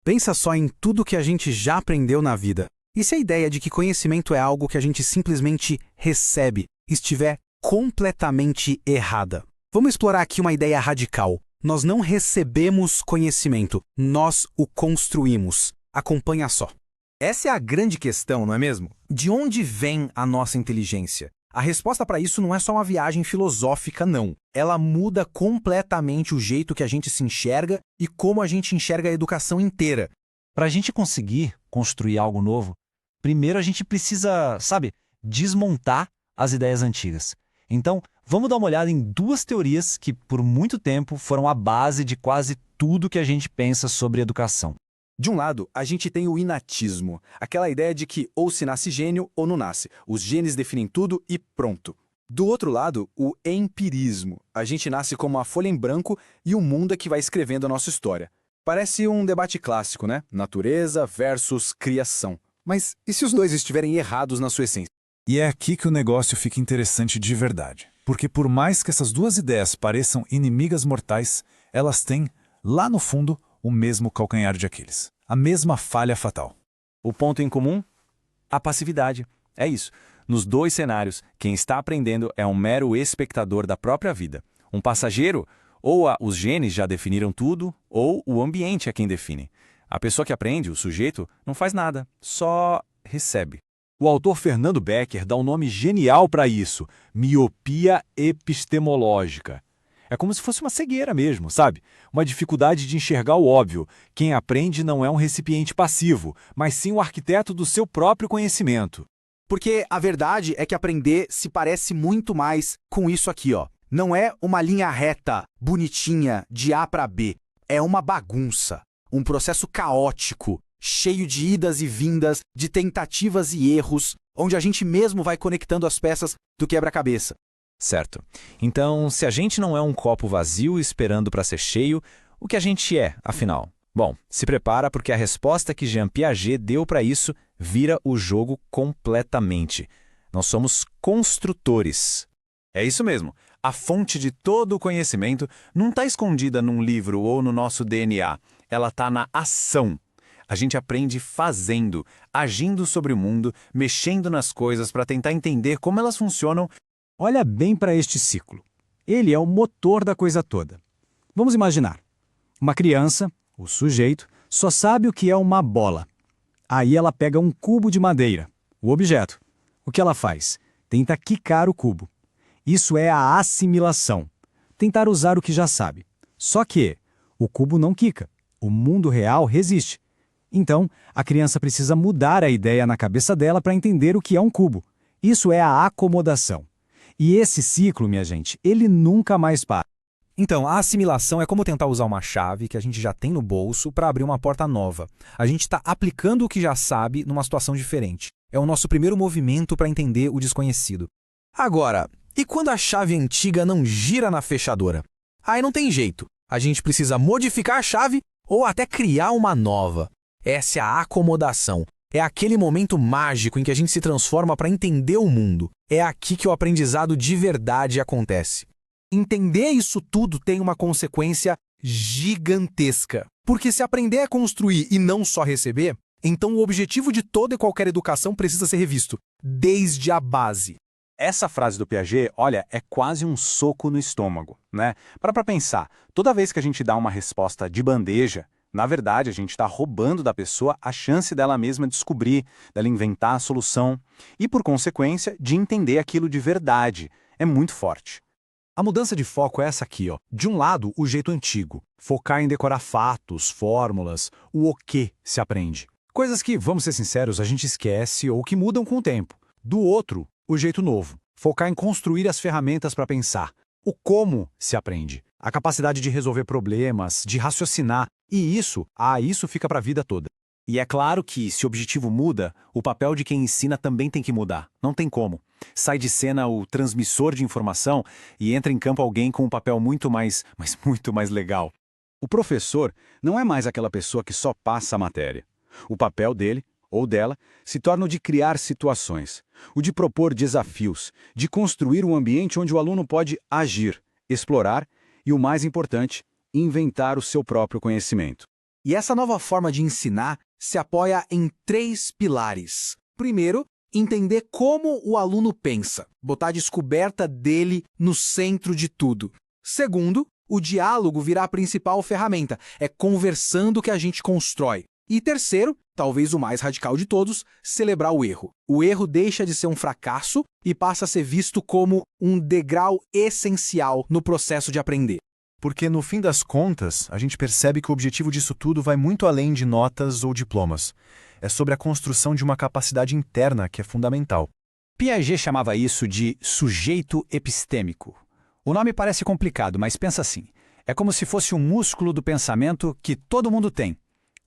Pensa só em tudo que a gente já aprendeu na vida. E se a ideia de que conhecimento é algo que a gente simplesmente recebe estiver completamente errada? Vamos explorar aqui uma ideia radical. Nós não recebemos conhecimento, nós o construímos. Acompanha só. Essa é a grande questão, não é mesmo? De onde vem a nossa inteligência? A resposta para isso não é só uma viagem filosófica, não. Ela muda completamente o jeito que a gente se enxerga e como a gente enxerga a educação inteira. Para a gente conseguir construir algo novo, primeiro a gente precisa, desmontar as ideias antigas. Então, vamos dar uma olhada em duas teorias que, por muito tempo, foram a base de quase tudo que a gente pensa sobre educação. De um lado, a gente tem o inatismo, aquela ideia de que ou se nasce gênio ou não nasce. Os genes definem tudo e pronto. Do outro lado, o empirismo. A gente nasce como uma folha em branco e o mundo é que vai escrevendo a nossa história. Parece um debate clássico, né? Natureza versus criação. Mas e se os dois estiverem errados na sua essência? E é aqui que o negócio fica interessante de verdade. Porque por mais que essas duas ideias pareçam inimigas mortais, elas têm, lá no fundo, o mesmo calcanhar de Aquiles. A mesma falha fatal. O ponto em comum? A passividade. É isso. Nos dois cenários, quem está aprendendo é um mero espectador da própria vida. Um passageiro, ou os genes já definiram tudo, ou o ambiente é quem define. A pessoa que aprende, o sujeito, não faz nada, só recebe. O autor Fernando Becker dá um nome genial para isso: miopia epistemológica. É como se fosse uma cegueira mesmo, sabe? Uma dificuldade de enxergar o óbvio. Quem aprende não é um recipiente passivo, mas sim o arquiteto do seu próprio conhecimento. Porque a verdade é que aprender se parece muito mais com isso aqui, ó. Não é uma linha reta, bonitinha, de A para B. É uma bagunça, um processo caótico, cheio de idas e vindas, de tentativas e erros, onde a gente mesmo vai conectando as peças do quebra-cabeça. Certo. Então, se a gente não é um copo vazio esperando para ser cheio, o que a gente é, afinal? Bom, se prepara porque a resposta que Jean Piaget deu para isso vira o jogo completamente. Nós somos construtores. É isso mesmo. A fonte de todo o conhecimento não está escondida num livro ou no nosso DNA. Ela está na ação. A gente aprende fazendo, agindo sobre o mundo, mexendo nas coisas para tentar entender como elas funcionam. Olha bem para este ciclo. Ele é o motor da coisa toda. Vamos imaginar. Uma criança, o sujeito, só sabe o que é uma bola. Aí ela pega um cubo de madeira, o objeto. O que ela faz? Tenta quicar o cubo. Isso é a assimilação. Tentar usar o que já sabe. Só que o cubo não quica. O mundo real resiste. Então, a criança precisa mudar a ideia na cabeça dela para entender o que é um cubo. Isso é a acomodação. E esse ciclo, minha gente, ele nunca mais para. Então, a assimilação é como tentar usar uma chave que a gente já tem no bolso para abrir uma porta nova. A gente está aplicando o que já sabe numa situação diferente. É o nosso primeiro movimento para entender o desconhecido. Agora, e quando a chave antiga não gira na fechadura? Aí não tem jeito. A gente precisa modificar a chave ou até criar uma nova. Essa é a acomodação. É aquele momento mágico em que a gente se transforma para entender o mundo. É aqui que o aprendizado de verdade acontece. Entender isso tudo tem uma consequência gigantesca. Porque se aprender é construir e não só receber, então o objetivo de toda e qualquer educação precisa ser revisto, desde a base. Essa frase do Piaget, olha, é quase um soco no estômago, né? Para pensar, toda vez que a gente dá uma resposta de bandeja, na verdade, a gente está roubando da pessoa a chance dela mesma descobrir, dela inventar a solução e, por consequência, de entender aquilo de verdade. É muito forte. A mudança de foco é essa aqui, ó. De um lado, o jeito antigo, focar em decorar fatos, fórmulas, o que se aprende. Coisas que, vamos ser sinceros, a gente esquece ou que mudam com o tempo. Do outro, o jeito novo, focar em construir as ferramentas para pensar. O como se aprende. A capacidade de resolver problemas, de raciocinar. E isso fica para a vida toda. E é claro que, se o objetivo muda, o papel de quem ensina também tem que mudar. Não tem como. Sai de cena o transmissor de informação e entra em campo alguém com um papel muito mais legal. O professor não é mais aquela pessoa que só passa a matéria. O papel dele, ou dela, se torna o de criar situações, o de propor desafios, de construir um ambiente onde o aluno pode agir, explorar e, o mais importante, inventar o seu próprio conhecimento. E essa nova forma de ensinar se apoia em 3 pilares. Primeiro, entender como o aluno pensa, botar a descoberta dele no centro de tudo. Segundo, o diálogo virá a principal ferramenta, é conversando que a gente constrói. E terceiro, talvez o mais radical de todos, celebrar o erro. O erro deixa de ser um fracasso e passa a ser visto como um degrau essencial no processo de aprender. Porque, no fim das contas, a gente percebe que o objetivo disso tudo vai muito além de notas ou diplomas. É sobre a construção de uma capacidade interna que é fundamental. Piaget chamava isso de sujeito epistêmico. O nome parece complicado, mas pensa assim. É como se fosse um músculo do pensamento que todo mundo tem.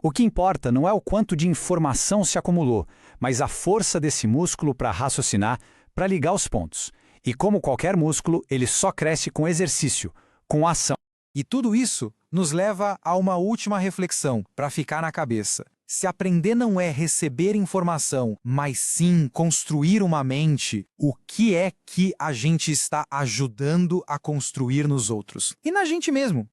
O que importa não é o quanto de informação se acumulou, mas a força desse músculo para raciocinar, para ligar os pontos. E como qualquer músculo, ele só cresce com exercício, com ação. E tudo isso nos leva a uma última reflexão para ficar na cabeça. Se aprender não é receber informação, mas sim construir uma mente, o que é que a gente está ajudando a construir nos outros? E na gente mesmo?